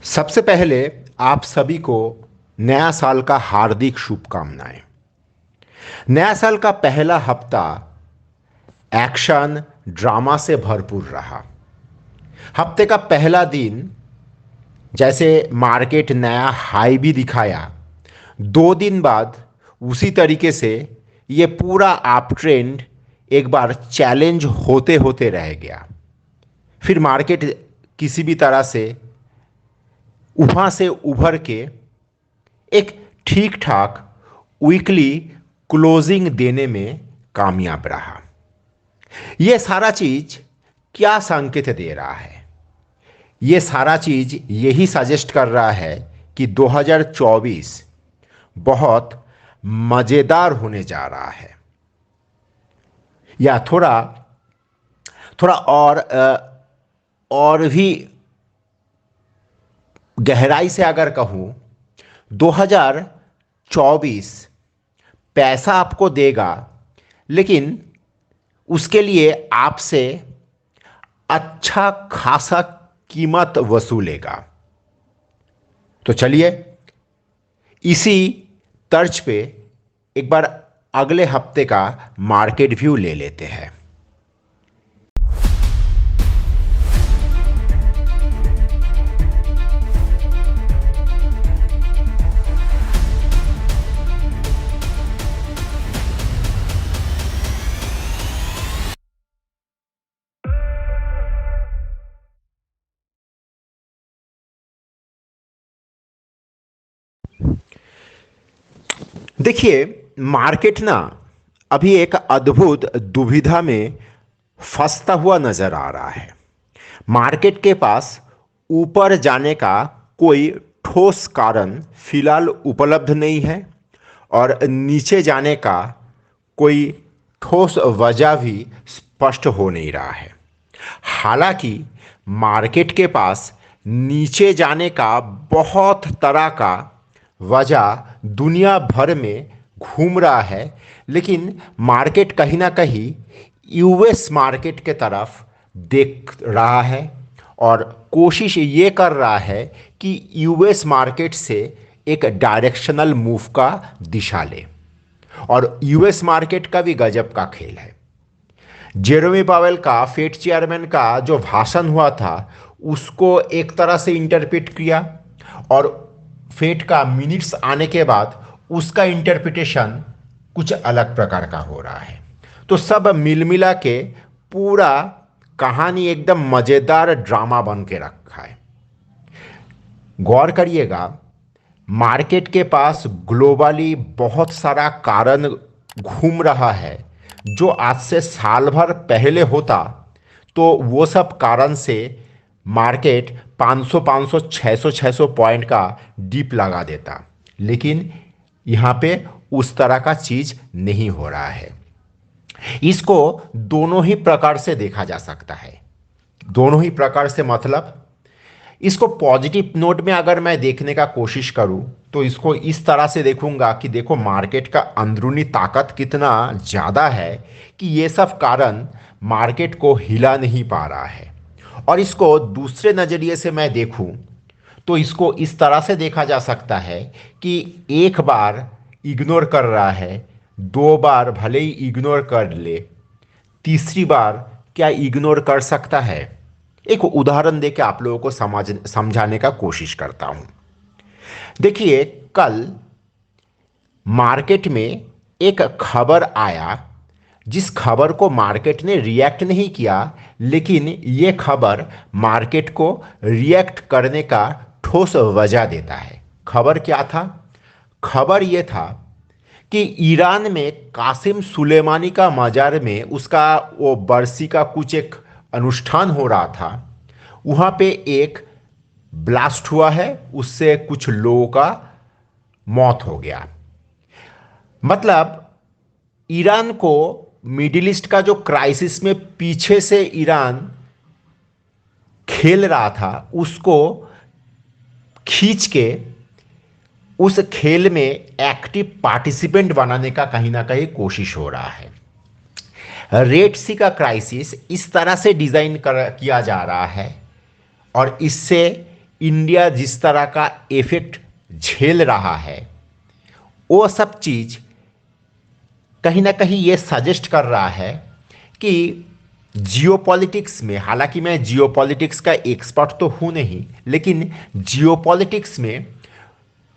सबसे पहले आप सभी को नया साल का हार्दिक शुभकामनाएं। नया साल का पहला हफ्ता एक्शन ड्रामा से भरपूर रहा। हफ्ते का पहला दिन जैसे मार्केट नया हाई भी दिखाया, 2 दिन बाद उसी तरीके से ये पूरा अप ट्रेंड एक बार चैलेंज होते होते रह गया। फिर मार्केट किसी भी तरह से वहाँ से उभर के एक ठीक ठाक वीकली क्लोजिंग देने में कामयाब रहा। यह सारा चीज क्या संकेत दे रहा है? यह सारा चीज यही सजेस्ट कर रहा है कि 2024 बहुत मजेदार होने जा रहा है। या थोड़ा थोड़ा और भी गहराई से अगर कहूं, 2024 पैसा आपको देगा, लेकिन उसके लिए आपसे अच्छा खासा कीमत वसूलेगा। तो चलिए इसी तर्ज पे एक बार अगले हफ्ते का मार्केट व्यू ले लेते हैं। देखिए, मार्केट ना अभी एक अद्भुत दुविधा में फंसता हुआ नजर आ रहा है। मार्केट के पास ऊपर जाने का कोई ठोस कारण फिलहाल उपलब्ध नहीं है और नीचे जाने का कोई ठोस वजह भी स्पष्ट हो नहीं रहा है। हालांकि मार्केट के पास नीचे जाने का बहुत तरह का वजह दुनिया भर में घूम रहा है, लेकिन मार्केट कहीं ना कहीं यूएस मार्केट के तरफ देख रहा है और कोशिश ये कर रहा है कि यूएस मार्केट से एक डायरेक्शनल मूव का दिशा ले। और यूएस मार्केट का भी गजब का खेल है। जेरोमी पावेल का, फेड चेयरमैन का जो भाषण हुआ था, उसको एक तरह से इंटरप्रेट किया और फेड का मिनट्स आने के बाद उसका इंटरप्रिटेशन कुछ अलग प्रकार का हो रहा है। तो सब मिल मिला के पूरा कहानी एकदम मजेदार ड्रामा बन के रखा है। गौर करिएगा, मार्केट के पास ग्लोबली बहुत सारा कारण घूम रहा है। जो आज से साल भर पहले होता तो वो सब कारण से मार्केट 500 500 600 600 पॉइंट का डीप लगा देता, लेकिन यहाँ पे उस तरह का चीज नहीं हो रहा है। इसको दोनों ही प्रकार से देखा जा सकता है। दोनों ही प्रकार से मतलब, इसको पॉजिटिव नोट में अगर मैं देखने का कोशिश करूं तो इसको इस तरह से देखूंगा कि देखो मार्केट का अंदरूनी ताकत कितना ज़्यादा है कि ये सब कारण मार्केट को हिला नहीं पा रहा है। और इसको दूसरे नज़रिए से मैं देखूं तो इसको इस तरह से देखा जा सकता है कि एक बार इग्नोर कर रहा है, 2 बार भले ही इग्नोर कर ले, तीसरी बार क्या इग्नोर कर सकता है? एक उदाहरण देके आप लोगों को समझाने का कोशिश करता हूं। देखिए, कल मार्केट में एक खबर आया जिस खबर को मार्केट ने रिएक्ट नहीं किया, लेकिन ये खबर मार्केट को रिएक्ट करने का ठोस वजह देता है। खबर क्या था? खबर यह था कि ईरान में कासिम सुलेमानी का मजार में उसका वो बरसी का कुछ एक अनुष्ठान हो रहा था। वहाँ पे एक ब्लास्ट हुआ है, उससे कुछ लोगों का मौत हो गया। मतलब ईरान को मिडिल ईस्ट का जो क्राइसिस में पीछे से ईरान खेल रहा था, उसको खींच के उस खेल में एक्टिव पार्टिसिपेंट बनाने का कहीं ना कहीं कोशिश हो रहा है। रेड सी का क्राइसिस इस तरह से डिज़ाइन किया जा रहा है और इससे इंडिया जिस तरह का इफेक्ट झेल रहा है, वो सब चीज़ कहीं ना कहीं ये सजेस्ट कर रहा है कि जियोपॉलिटिक्स में, हालांकि मैं जियोपॉलिटिक्स का एक्सपर्ट तो हूं नहीं, लेकिन जियोपॉलिटिक्स में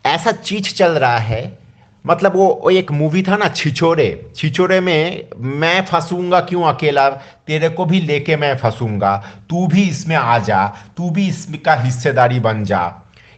ऐसा चीज चल रहा है। मतलब वो एक मूवी था ना, छिछोरे। छिछोरे में मैं फंसूंगा क्यों अकेला, तेरे को भी लेके मैं फंसूंगा, तू भी इसमें आ जा, तू भी इसका हिस्सेदारी बन जा।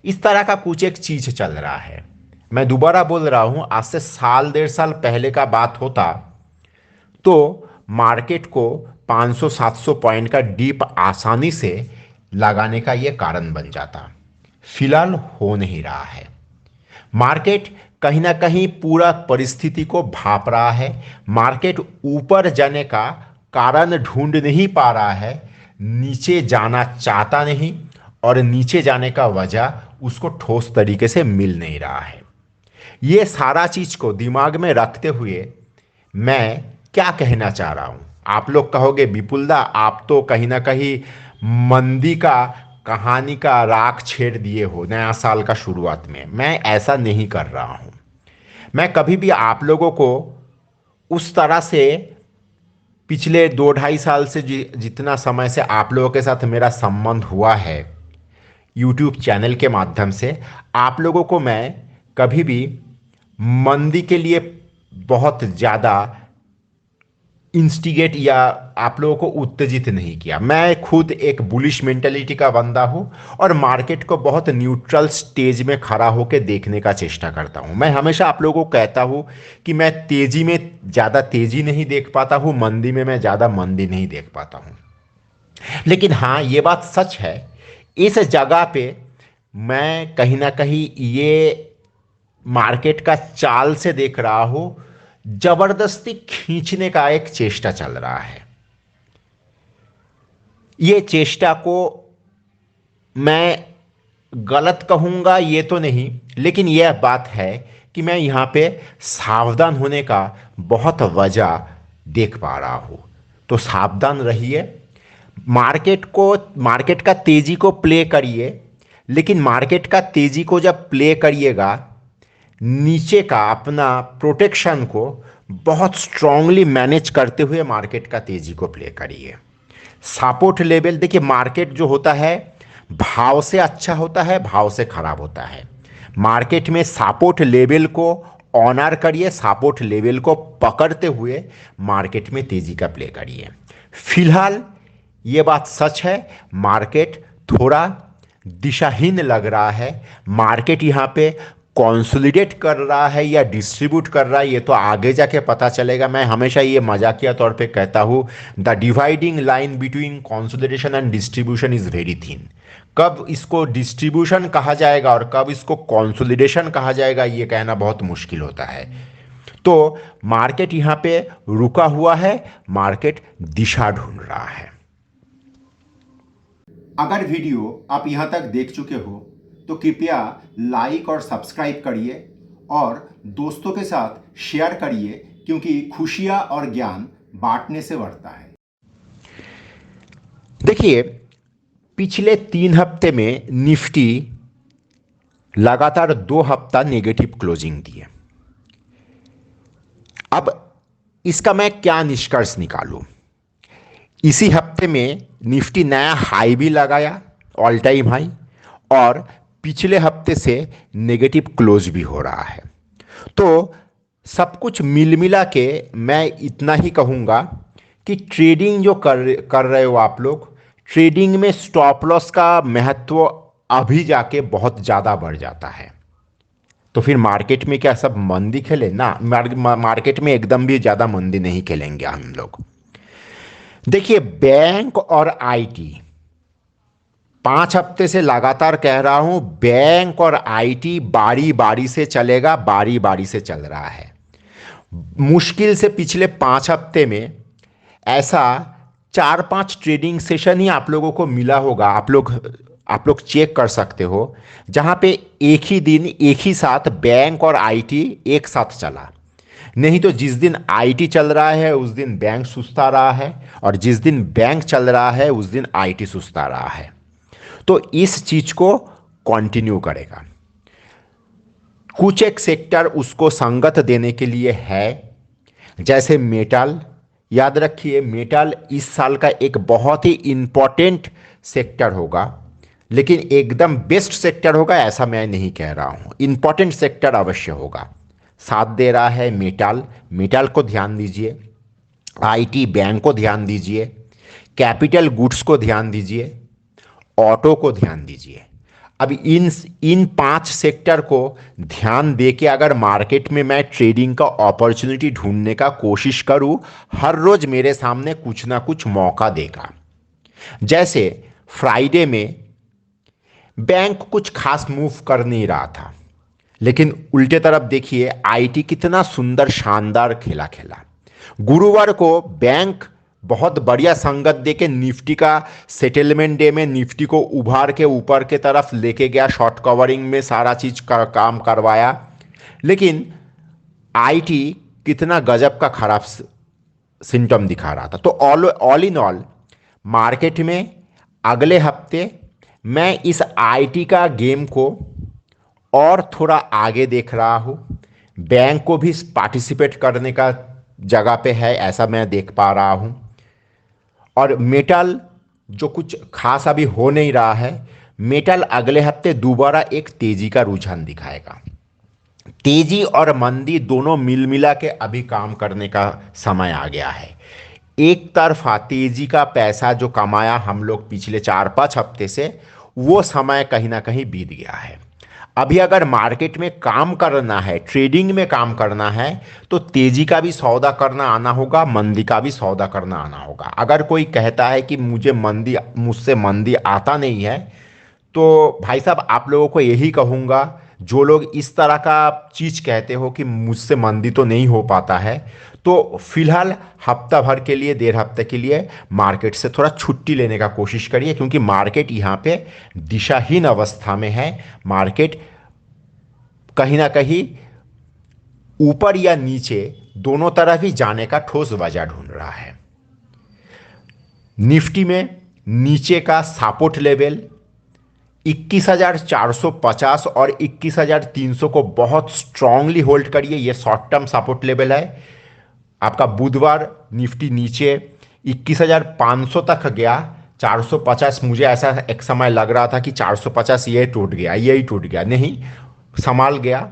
इस तरह का कुछ एक चीज चल रहा है। मैं दोबारा बोल रहा हूं, आज से साल 1.5 साल पहले का बात होता तो मार्केट को 500-700 पॉइंट का डीप आसानी से लगाने का यह कारण बन जाता। फिलहाल हो नहीं रहा है। मार्केट कहीं ना कहीं पूरा परिस्थिति को भाप रहा है। मार्केट ऊपर जाने का कारण ढूंढ नहीं पा रहा है, नीचे जाना चाहता नहीं, और नीचे जाने का वजह उसको ठोस तरीके से मिल नहीं रहा है। ये सारा चीज को दिमाग में रखते हुए मैं क्या कहना चाह रहा हूं, आप लोग कहोगे विपुलदा आप तो कहीं ना कहीं मंदी का कहानी का राख छेड़ दिए हो नया साल का शुरुआत में। मैं ऐसा नहीं कर रहा हूं। मैं कभी भी आप लोगों को उस तरह से पिछले 2-2.5 साल से जितना समय से आप लोगों के साथ मेरा संबंध हुआ है यूट्यूब चैनल के माध्यम से, आप लोगों को मैं कभी भी मंदी के लिए बहुत ज़्यादा इंस्टिगेट या आप लोगों को उत्तेजित नहीं किया। मैं खुद एक बुलिश मेंटेलिटी का बंदा हूं और मार्केट को बहुत न्यूट्रल स्टेज में खड़ा होकर देखने का चेष्टा करता हूं। मैं हमेशा आप लोगों को कहता हूं कि मैं तेजी में ज़्यादा तेजी नहीं देख पाता हूं, मंदी में मैं ज़्यादा मंदी नहीं देख पाता हूं। लेकिन हाँ, ये बात सच है, इस जगह पे मैं कहीं ना कहीं ये मार्केट का चाल से देख रहा हूं, जबरदस्ती खींचने का एक चेष्टा चल रहा है। ये चेष्टा को मैं गलत कहूंगा ये तो नहीं, लेकिन यह बात है कि मैं यहां पे सावधान होने का बहुत वजह देख पा रहा हूं। तो सावधान रहिए, मार्केट का तेजी को प्ले करिए, लेकिन मार्केट का तेजी को जब प्ले करिएगा, नीचे का अपना प्रोटेक्शन को बहुत स्ट्रांगली मैनेज करते हुए मार्केट का तेजी को प्ले करिए। सपोर्ट लेवल देखिए, मार्केट जो होता है भाव से अच्छा होता है, भाव से खराब होता है। मार्केट में सपोर्ट लेवल को ऑनर करिए, सपोर्ट लेवल को पकड़ते हुए मार्केट में तेजी का प्ले करिए। फिलहाल ये बात सच है, मार्केट थोड़ा दिशाहीन लग रहा है। मार्केट यहाँ पे कॉन्सोलिडेट कर रहा है या डिस्ट्रीब्यूट कर रहा है, ये तो आगे जाके पता चलेगा। मैं हमेशा ये मजाकिया तौर पे कहता हूँ, the dividing line between consolidation and distribution is very thin. कब इसको डिस्ट्रीब्यूशन कहा जाएगा और कब इसको कॉन्सोलिडेशन कहा जाएगा, ये कहना बहुत मुश्किल होता है। तो मार्केट यहाँ पे रुका हुआ है, मार्केट दिशा ढूंढ रहा है। अगर वीडियो आप यहां तक देख चुके हो तो कृपया लाइक और सब्सक्राइब करिए और दोस्तों के साथ शेयर करिए, क्योंकि खुशियां और ज्ञान बांटने से बढ़ता है। देखिए, पिछले 3 हफ्ते में निफ्टी लगातार 2 हफ्ता नेगेटिव क्लोजिंग दिए। अब इसका मैं क्या निष्कर्ष निकालूं? इसी हफ्ते में निफ्टी नया हाई भी लगाया, ऑल टाइम हाई, और पिछले हफ्ते से नेगेटिव क्लोज भी हो रहा है। तो सब कुछ मिल मिला के मैं इतना ही कहूँगा कि ट्रेडिंग जो कर रहे हो आप लोग, ट्रेडिंग में स्टॉप लॉस का महत्व अभी जाके बहुत ज़्यादा बढ़ जाता है। तो फिर मार्केट में क्या सब मंदी खेले ना? मार्केट में एकदम भी ज़्यादा मंदी नहीं खेलेंगे हम लोग। देखिए, बैंक और आईटी 5 हफ्ते से लगातार कह रहा हूं, बैंक और आईटी बारी बारी से चलेगा, बारी बारी से चल रहा है। मुश्किल से पिछले 5 हफ्ते में ऐसा 4-5 ट्रेडिंग सेशन ही आप लोगों को मिला होगा, आप लोग चेक कर सकते हो, जहां पे एक ही दिन एक ही साथ बैंक और आईटी एक साथ चला। नहीं तो जिस दिन आईटी चल रहा है उस दिन बैंक सुस्ता रहा है, और जिस दिन बैंक चल रहा है उस दिन आईटी सुस्ता रहा है। तो इस चीज को कंटिन्यू करेगा। कुछ एक सेक्टर उसको संगत देने के लिए है, जैसे मेटल। याद रखिए, मेटल इस साल का एक बहुत ही इंपॉर्टेंट सेक्टर होगा, लेकिन एकदम बेस्ट सेक्टर होगा ऐसा मैं नहीं कह रहा हूं। इंपॉर्टेंट सेक्टर अवश्य होगा। साथ दे रहा है मेटल। मेटल को ध्यान दीजिए, आईटी बैंक को ध्यान दीजिए, कैपिटल गुड्स को ध्यान दीजिए, ऑटो को ध्यान दीजिए। अब इन 5 सेक्टर को ध्यान दे के अगर मार्केट में मैं ट्रेडिंग का अपॉर्चुनिटी ढूंढने का कोशिश करूं, हर रोज मेरे सामने कुछ ना कुछ मौका देगा। जैसे फ्राइडे में बैंक कुछ खास मूव कर नहीं रहा था, लेकिन उल्टे तरफ देखिए आईटी कितना सुंदर शानदार खेला। गुरुवार को बैंक बहुत बढ़िया संगत देके निफ्टी का सेटलमेंट डे में निफ्टी को उभार के ऊपर के तरफ लेके गया, शॉर्ट कवरिंग में सारा चीज का काम करवाया। लेकिन आईटी कितना गजब का खराब सिम्टम दिखा रहा था। तो ऑल इन ऑल मार्केट में अगले हफ्ते मैं इस आईटी का गेम को और थोड़ा आगे देख रहा हूं। बैंक को भी पार्टिसिपेट करने का जगह पे है ऐसा मैं देख पा रहा हूं। और मेटल जो कुछ खास अभी हो नहीं रहा है, मेटल अगले हफ्ते दोबारा एक तेजी का रुझान दिखाएगा। तेजी और मंदी दोनों मिल मिला के अभी काम करने का समय आ गया है। एक तरफा तेजी का पैसा जो कमाया हम लोग पिछले 4-5 हफ्ते से, वो समय कहीं ना कहीं बीत गया है। अभी अगर मार्केट में काम करना है, ट्रेडिंग में काम करना है, तो तेजी का भी सौदा करना आना होगा, मंदी का भी सौदा करना आना होगा। अगर कोई कहता है कि मुझसे मंदी आता नहीं है, तो भाई साहब आप लोगों को यही कहूँगा, जो लोग इस तरह का चीज़ कहते हो कि मुझसे मंदी तो नहीं हो पाता है, तो फिलहाल हफ्ता भर के लिए, 1.5 हफ्ते के लिए मार्केट से थोड़ा छुट्टी लेने का कोशिश करिए, क्योंकि मार्केट यहाँ पे दिशाहीन अवस्था में है। मार्केट कहीं ना कहीं ऊपर या नीचे दोनों तरफ ही जाने का ठोस वजह ढूंढ रहा है। निफ्टी में नीचे का सपोर्ट लेवल 21,450 और 21,300 को बहुत स्ट्रांगली होल्ड करिए। ये शॉर्ट टर्म सपोर्ट लेवल है। आपका बुधवार निफ्टी नीचे 21,500 तक गया, 450, मुझे ऐसा एक समय लग रहा था कि 450 ये टूट गया, यही टूट गया, नहीं, संभाल गया।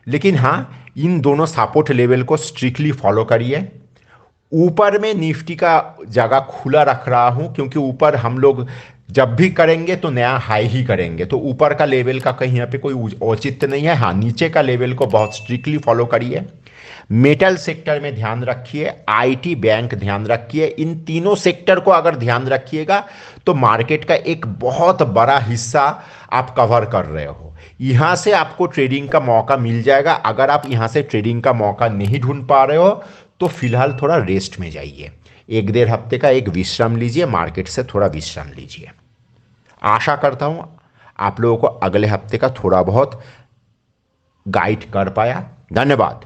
लेकिन हाँ, इन दोनों सपोर्ट लेवल को स्ट्रिक्टली फॉलो करिए। ऊपर में निफ्टी का जगह खुला रख रहा हूं, क्योंकि ऊपर हम लोग जब भी करेंगे तो नया हाई ही करेंगे, तो ऊपर का लेवल का कहीं यहाँ पे कोई औचित्य नहीं है। हाँ, नीचे का लेवल को बहुत स्ट्रिक्टली फॉलो करिए। मेटल सेक्टर में ध्यान रखिए, आईटी बैंक ध्यान रखिए। इन तीनों सेक्टर को अगर ध्यान रखिएगा तो मार्केट का एक बहुत बड़ा हिस्सा आप कवर कर रहे हो। यहां से आपको ट्रेडिंग का मौका मिल जाएगा। अगर आप यहां से ट्रेडिंग का मौका नहीं ढूंढ पा रहे हो तो फिलहाल थोड़ा रेस्ट में जाइए, 1-1.5 हफ्ते का एक विश्राम लीजिए, मार्केट से थोड़ा विश्राम लीजिए। आशा करता हूं आप लोगों को अगले हफ्ते का थोड़ा बहुत गाइड कर पाया। धन्यवाद।